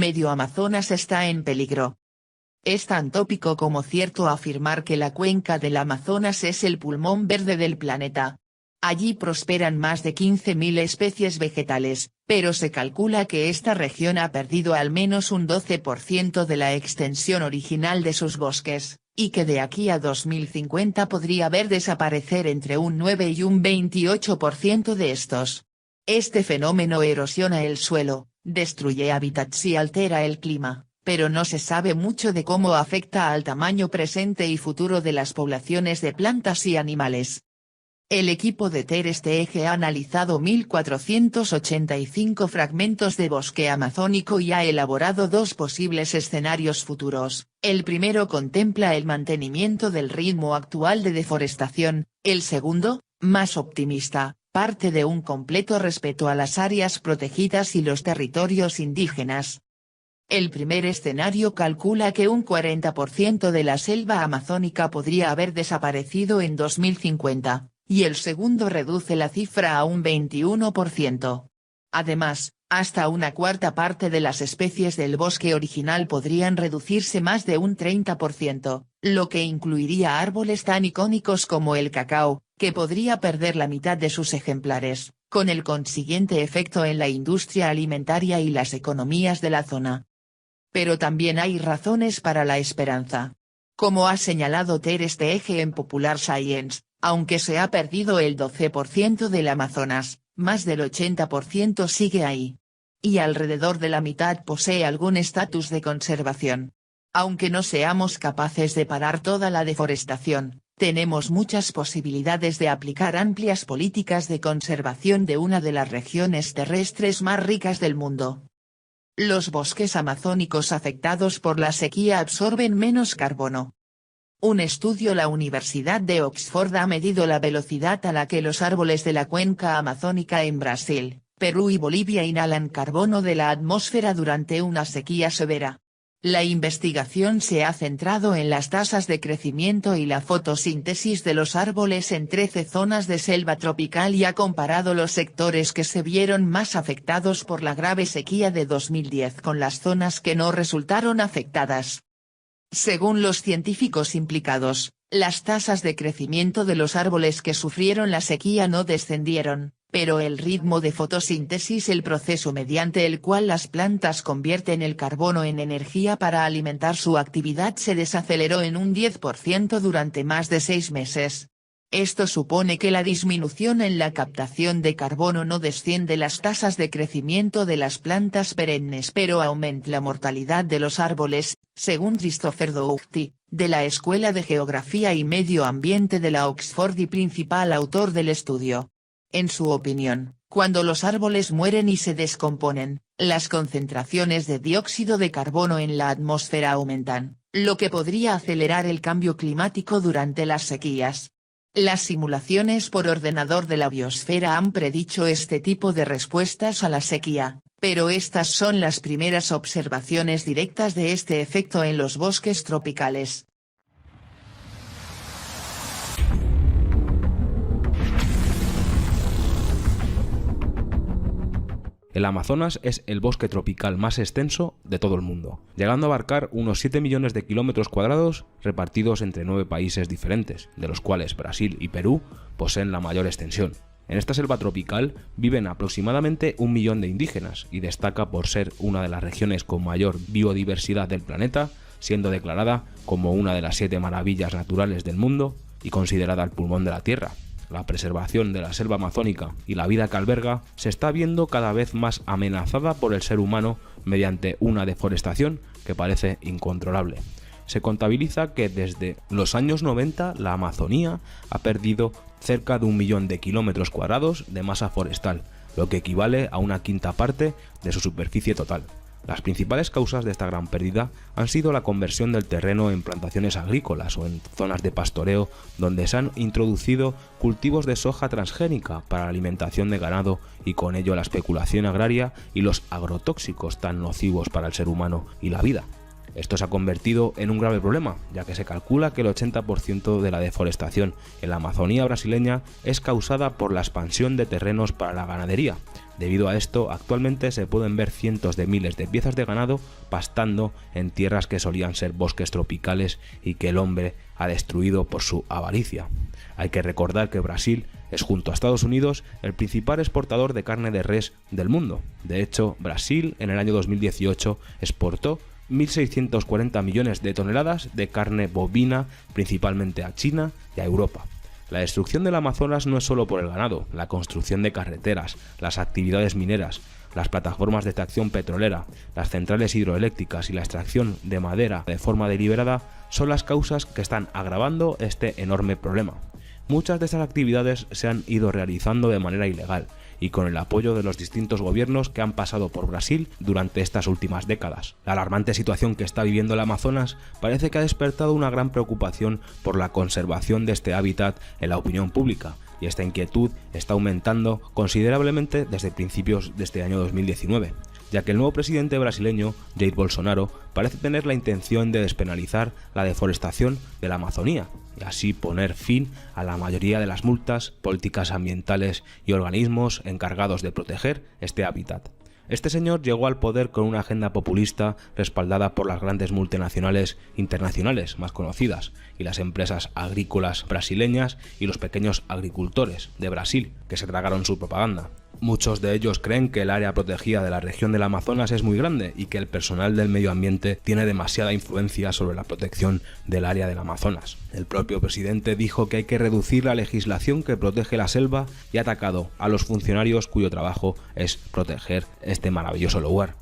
medio Amazonas está en peligro. Es tan tópico como cierto afirmar que la cuenca del Amazonas es el pulmón verde del planeta. Allí prosperan más de 15.000 especies vegetales, pero se calcula que esta región ha perdido al menos un 12% de la extensión original de sus bosques, y que de aquí a 2050 podría ver desaparecer entre un 9 y un 28% de estos. Este fenómeno erosiona el suelo, destruye hábitats y altera el clima, pero no se sabe mucho de cómo afecta al tamaño presente y futuro de las poblaciones de plantas y animales. El equipo de TERES-TEG ha analizado 1.485 fragmentos de bosque amazónico y ha elaborado dos posibles escenarios futuros. El primero contempla el mantenimiento del ritmo actual de deforestación, el segundo, más optimista, parte de un completo respeto a las áreas protegidas y los territorios indígenas. El primer escenario calcula que un 40% de la selva amazónica podría haber desaparecido en 2050. Y el segundo reduce la cifra a un 21%. Además, hasta una cuarta parte de las especies del bosque original podrían reducirse más de un 30%, lo que incluiría árboles tan icónicos como el cacao, que podría perder la mitad de sus ejemplares, con el consiguiente efecto en la industria alimentaria y las economías de la zona. Pero también hay razones para la esperanza. Como ha señalado TERES-TEG en Popular Science, aunque se ha perdido el 12% del Amazonas, más del 80% sigue ahí. Y alrededor de la mitad posee algún estatus de conservación. Aunque no seamos capaces de parar toda la deforestación, tenemos muchas posibilidades de aplicar amplias políticas de conservación de una de las regiones terrestres más ricas del mundo. Los bosques amazónicos afectados por la sequía absorben menos carbono. Un estudio de la Universidad de Oxford ha medido la velocidad a la que los árboles de la cuenca amazónica en Brasil, Perú y Bolivia inhalan carbono de la atmósfera durante una sequía severa. La investigación se ha centrado en las tasas de crecimiento y la fotosíntesis de los árboles en 13 zonas de selva tropical y ha comparado los sectores que se vieron más afectados por la grave sequía de 2010 con las zonas que no resultaron afectadas. Según los científicos implicados, las tasas de crecimiento de los árboles que sufrieron la sequía no descendieron, pero el ritmo de fotosíntesis, el proceso mediante el cual las plantas convierten el carbono en energía para alimentar su actividad, se desaceleró en un 10% durante más de 6 meses. Esto supone que la disminución en la captación de carbono no desciende las tasas de crecimiento de las plantas perennes, pero aumenta la mortalidad de los árboles, según Christopher Dougherty, de la Escuela de Geografía y Medio Ambiente de la Oxford y principal autor del estudio. En su opinión, cuando los árboles mueren y se descomponen, las concentraciones de dióxido de carbono en la atmósfera aumentan, lo que podría acelerar el cambio climático durante las sequías. Las simulaciones por ordenador de la biosfera han predicho este tipo de respuestas a la sequía, pero estas son las primeras observaciones directas de este efecto en los bosques tropicales. El Amazonas es el bosque tropical más extenso de todo el mundo, llegando a abarcar unos 7 millones de kilómetros cuadrados repartidos entre 9 países diferentes, de los cuales Brasil y Perú poseen la mayor extensión. En esta selva tropical viven aproximadamente 1 millón de indígenas y destaca por ser una de las regiones con mayor biodiversidad del planeta, siendo declarada como una de las 7 maravillas naturales del mundo y considerada el pulmón de la Tierra. La preservación de la selva amazónica y la vida que alberga se está viendo cada vez más amenazada por el ser humano mediante una deforestación que parece incontrolable. Se contabiliza que desde los años 90 la Amazonía ha perdido cerca de 1 millón de kilómetros cuadrados de masa forestal, lo que equivale a una quinta parte de su superficie total. Las principales causas de esta gran pérdida han sido la conversión del terreno en plantaciones agrícolas o en zonas de pastoreo donde se han introducido cultivos de soja transgénica para la alimentación de ganado y con ello la especulación agraria y los agrotóxicos tan nocivos para el ser humano y la vida. Esto se ha convertido en un grave problema, ya que se calcula que el 80% de la deforestación en la Amazonía brasileña es causada por la expansión de terrenos para la ganadería, Debido a esto, actualmente se pueden ver cientos de miles de piezas de ganado pastando en tierras que solían ser bosques tropicales y que el hombre ha destruido por su avaricia. Hay que recordar que Brasil es, junto a Estados Unidos, el principal exportador de carne de res del mundo. De hecho, Brasil en el año 2018 exportó 1.640 millones de toneladas de carne bovina, principalmente a China y a Europa. La destrucción del Amazonas no es solo por el ganado, la construcción de carreteras, las actividades mineras, las plataformas de extracción petrolera, las centrales hidroeléctricas y la extracción de madera de forma deliberada son las causas que están agravando este enorme problema. Muchas de estas actividades se han ido realizando de manera ilegal y con el apoyo de los distintos gobiernos que han pasado por Brasil durante estas últimas décadas. La alarmante situación que está viviendo el Amazonas parece que ha despertado una gran preocupación por la conservación de este hábitat en la opinión pública, y esta inquietud está aumentando considerablemente desde principios de este año 2019, ya que el nuevo presidente brasileño, Jair Bolsonaro, parece tener la intención de despenalizar la deforestación de la Amazonía y así poner fin a la mayoría de las multas, políticas ambientales y organismos encargados de proteger este hábitat. Este señor llegó al poder con una agenda populista respaldada por las grandes multinacionales internacionales más conocidas y las empresas agrícolas brasileñas y los pequeños agricultores de Brasil, que se tragaron su propaganda. Muchos de ellos creen que el área protegida de la región del Amazonas es muy grande y que el personal del medio ambiente tiene demasiada influencia sobre la protección del área del Amazonas. El propio presidente dijo que hay que reducir la legislación que protege la selva y ha atacado a los funcionarios cuyo trabajo es proteger este maravilloso lugar.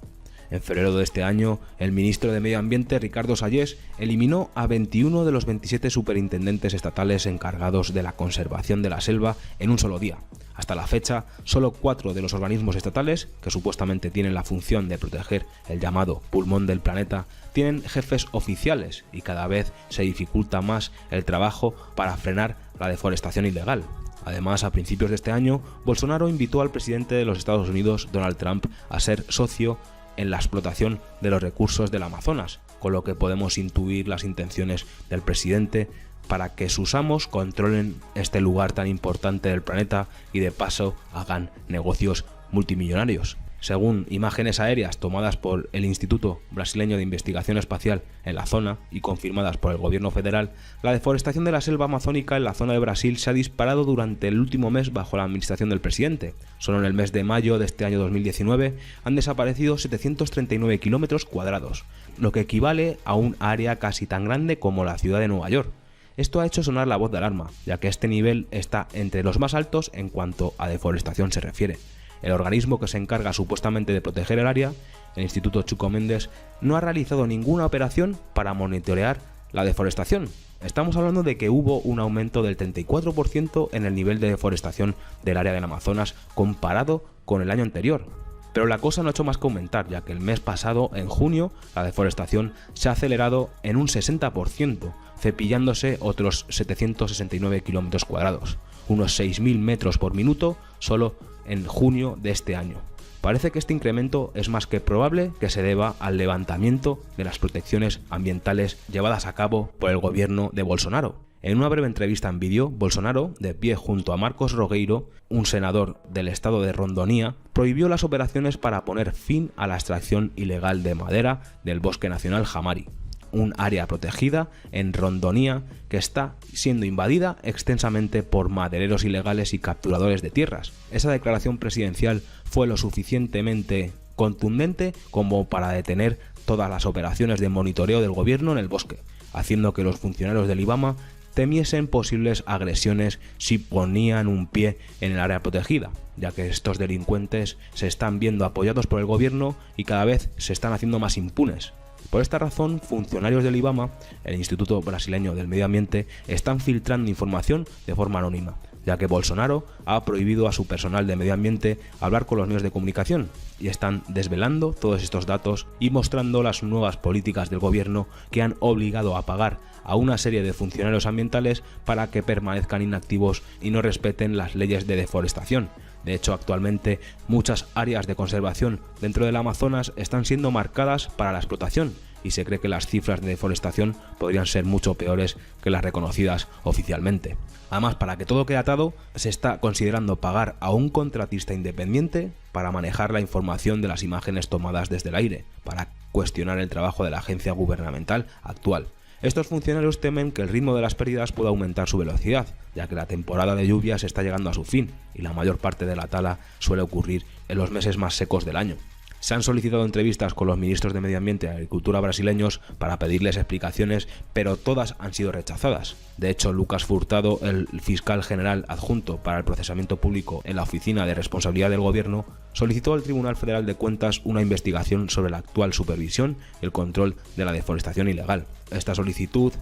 En febrero de este año, el ministro de Medio Ambiente, Ricardo Salles, eliminó a 21 de los 27 superintendentes estatales encargados de la conservación de la selva en un solo día. Hasta la fecha, solo 4 de los organismos estatales, que supuestamente tienen la función de proteger el llamado pulmón del planeta, tienen jefes oficiales y cada vez se dificulta más el trabajo para frenar la deforestación ilegal. Además, a principios de este año, Bolsonaro invitó al presidente de los Estados Unidos, Donald Trump, a ser socio en la explotación de los recursos del Amazonas, con lo que podemos intuir las intenciones del presidente para que sus amos controlen este lugar tan importante del planeta y de paso hagan negocios multimillonarios. Según imágenes aéreas tomadas por el Instituto Brasileño de Investigación Espacial en la zona y confirmadas por el gobierno federal, la deforestación de la selva amazónica en la zona de Brasil se ha disparado durante el último mes bajo la administración del presidente. Solo en el mes de mayo de este año 2019 han desaparecido 739 kilómetros cuadrados, lo que equivale a un área casi tan grande como la ciudad de Nueva York. Esto ha hecho sonar la voz de alarma, ya que este nivel está entre los más altos en cuanto a deforestación se refiere. El organismo que se encarga supuestamente de proteger el área, el Instituto Chuco Mendes, no ha realizado ninguna operación para monitorear la deforestación. Estamos hablando de que hubo un aumento del 34% en el nivel de deforestación del área del Amazonas comparado con el año anterior. Pero la cosa no ha hecho más que aumentar, ya que el mes pasado, en junio, la deforestación se ha acelerado en un 60%, cepillándose otros 769 kilómetros cuadrados, unos 6.000 metros por minuto solo en junio de este año. Parece que este incremento es más que probable que se deba al levantamiento de las protecciones ambientales llevadas a cabo por el gobierno de Bolsonaro. En una breve entrevista en vídeo, Bolsonaro, de pie junto a Marcos Rogueiro, un senador del estado de Rondônia, prohibió las operaciones para poner fin a la extracción ilegal de madera del Bosque Nacional Jamari, un área protegida en Rondônia que está siendo invadida extensamente por madereros ilegales y capturadores de tierras. Esa declaración presidencial fue lo suficientemente contundente como para detener todas las operaciones de monitoreo del gobierno en el bosque, haciendo que los funcionarios del IBAMA temiesen posibles agresiones si ponían un pie en el área protegida, ya que estos delincuentes se están viendo apoyados por el gobierno y cada vez se están haciendo más impunes. Por esta razón, funcionarios del IBAMA, el Instituto Brasileño del Medio Ambiente, están filtrando información de forma anónima, ya que Bolsonaro ha prohibido a su personal de medio ambiente hablar con los medios de comunicación y están desvelando todos estos datos y mostrando las nuevas políticas del gobierno que han obligado a pagar a una serie de funcionarios ambientales para que permanezcan inactivos y no respeten las leyes de deforestación. De hecho, actualmente muchas áreas de conservación dentro del Amazonas están siendo marcadas para la explotación y se cree que las cifras de deforestación podrían ser mucho peores que las reconocidas oficialmente. Además, para que todo quede atado, se está considerando pagar a un contratista independiente para manejar la información de las imágenes tomadas desde el aire, para cuestionar el trabajo de la agencia gubernamental actual. Estos funcionarios temen que el ritmo de las pérdidas pueda aumentar su velocidad, ya que la temporada de lluvias está llegando a su fin y la mayor parte de la tala suele ocurrir en los meses más secos del año. Se han solicitado entrevistas con los ministros de Medio Ambiente y Agricultura brasileños para pedirles explicaciones, pero todas han sido rechazadas. De hecho, Lucas Furtado, el fiscal general adjunto para el procesamiento público en la Oficina de Responsabilidad del Gobierno, solicitó al Tribunal Federal de Cuentas una investigación sobre la actual supervisión y el control de la deforestación ilegal. Esta solicitud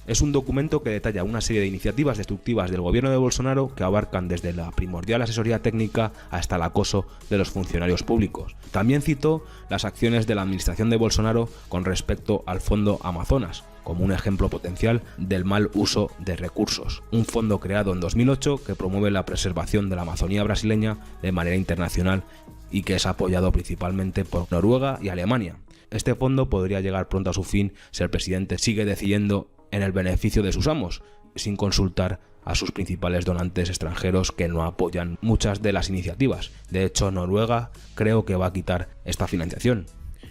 es un documento que detalla una serie de iniciativas destructivas del gobierno de Bolsonaro que abarcan desde la primordial asesoría técnica hasta el acoso de los funcionarios públicos. También citó las acciones de la administración de Bolsonaro con respecto al Fondo Amazonas, como un ejemplo potencial del mal uso de recursos. Un fondo creado en 2008 que promueve la preservación de la Amazonía brasileña de manera internacional y que es apoyado principalmente por Noruega y Alemania. Este fondo podría llegar pronto a su fin si el presidente sigue decidiendo en el beneficio de sus amos, sin consultar a sus principales donantes extranjeros que no apoyan muchas de las iniciativas. De hecho, Noruega creo que va a quitar esta financiación.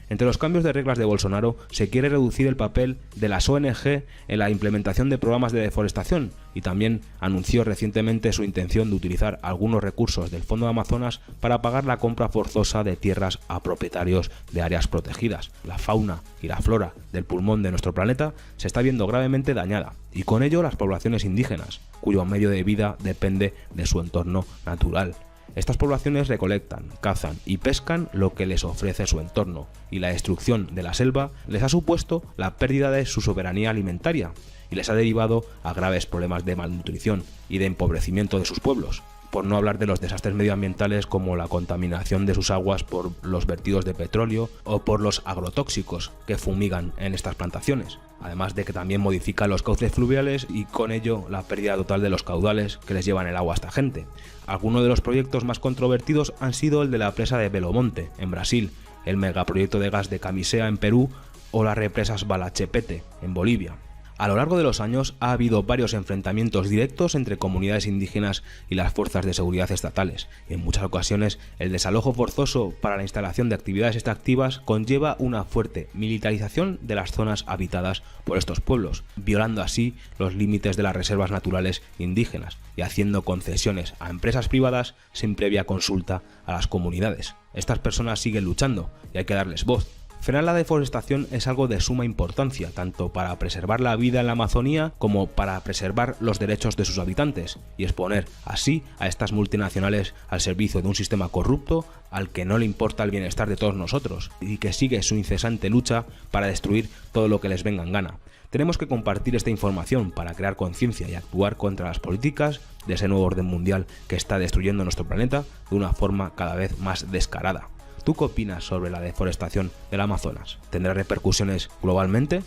Entre los cambios de reglas de Bolsonaro se quiere reducir el papel de las ONG en la implementación de programas de deforestación y también anunció recientemente su intención de utilizar algunos recursos del Fondo de Amazonas para pagar la compra forzosa de tierras a propietarios de áreas protegidas. La fauna y la flora del pulmón de nuestro planeta se está viendo gravemente dañada y con ello las poblaciones indígenas, cuyo medio de vida depende de su entorno natural. Estas poblaciones recolectan, cazan y pescan lo que les ofrece su entorno, y la destrucción de la selva les ha supuesto la pérdida de su soberanía alimentaria y les ha derivado a graves problemas de malnutrición y de empobrecimiento de sus pueblos, por no hablar de los desastres medioambientales como la contaminación de sus aguas por los vertidos de petróleo o por los agrotóxicos que fumigan en estas plantaciones, además de que también modifican los cauces fluviales y con ello la pérdida total de los caudales que les llevan el agua a esta gente. Algunos de los proyectos más controvertidos han sido el de la presa de Belo Monte, en Brasil, el megaproyecto de gas de Camisea, en Perú, o las represas Balachepete, en Bolivia. A lo largo de los años ha habido varios enfrentamientos directos entre comunidades indígenas y las fuerzas de seguridad estatales, y en muchas ocasiones el desalojo forzoso para la instalación de actividades extractivas conlleva una fuerte militarización de las zonas habitadas por estos pueblos, violando así los límites de las reservas naturales indígenas y haciendo concesiones a empresas privadas sin previa consulta a las comunidades. Estas personas siguen luchando y hay que darles voz. Frenar la deforestación es algo de suma importancia, tanto para preservar la vida en la Amazonía como para preservar los derechos de sus habitantes y exponer así a estas multinacionales al servicio de un sistema corrupto al que no le importa el bienestar de todos nosotros y que sigue su incesante lucha para destruir todo lo que les venga en gana. Tenemos que compartir esta información para crear conciencia y actuar contra las políticas de ese nuevo orden mundial que está destruyendo nuestro planeta de una forma cada vez más descarada. ¿Tú qué opinas sobre la deforestación del Amazonas? ¿Tendrá repercusiones globalmente?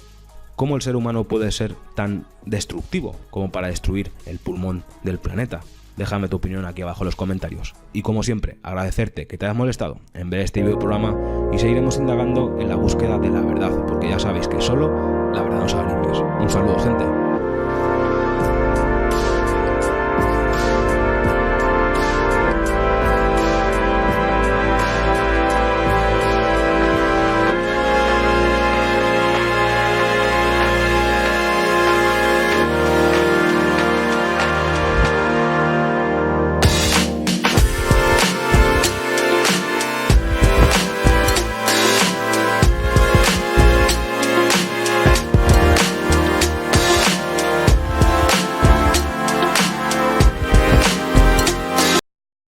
¿Cómo el ser humano puede ser tan destructivo como para destruir el pulmón del planeta? Déjame tu opinión aquí abajo en los comentarios. Y como siempre, agradecerte que te hayas molestado en ver este video programa y seguiremos indagando en la búsqueda de la verdad, porque ya sabéis que solo la verdad nos hará libres. Un saludo, gente.